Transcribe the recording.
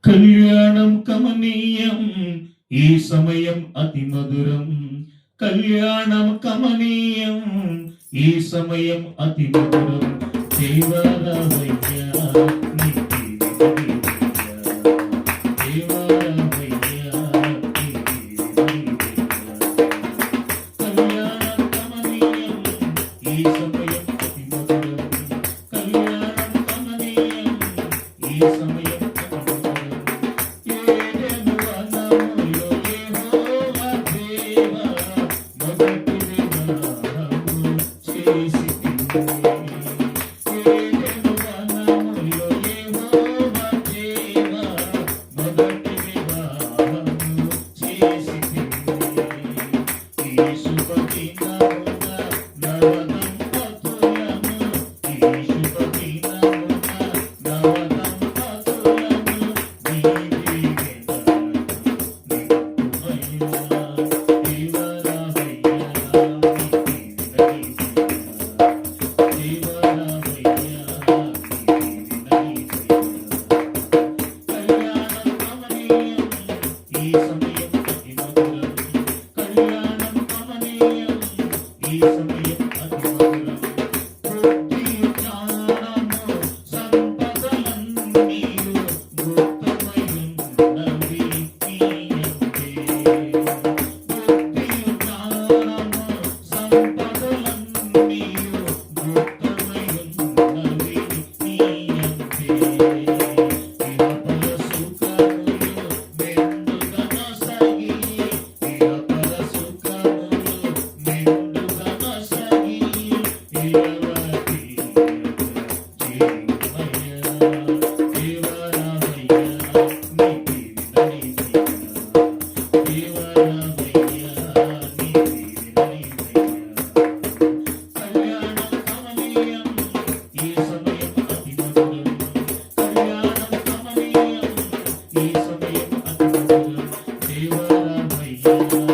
కళ్యాణం కమనీయం ఈ సమయం అతి మధురం. కళ్యాణం కమనీయం ఈ సమయం అతి మధురం. దేవాలవయ్యా కళ్యాణం కమనీయం ఈ సమయం అతి మధురం. కళ్యాణం కమనీయం ఈ సమయం ఈ సమయం అతి మధురం. దేవాలవయ్యా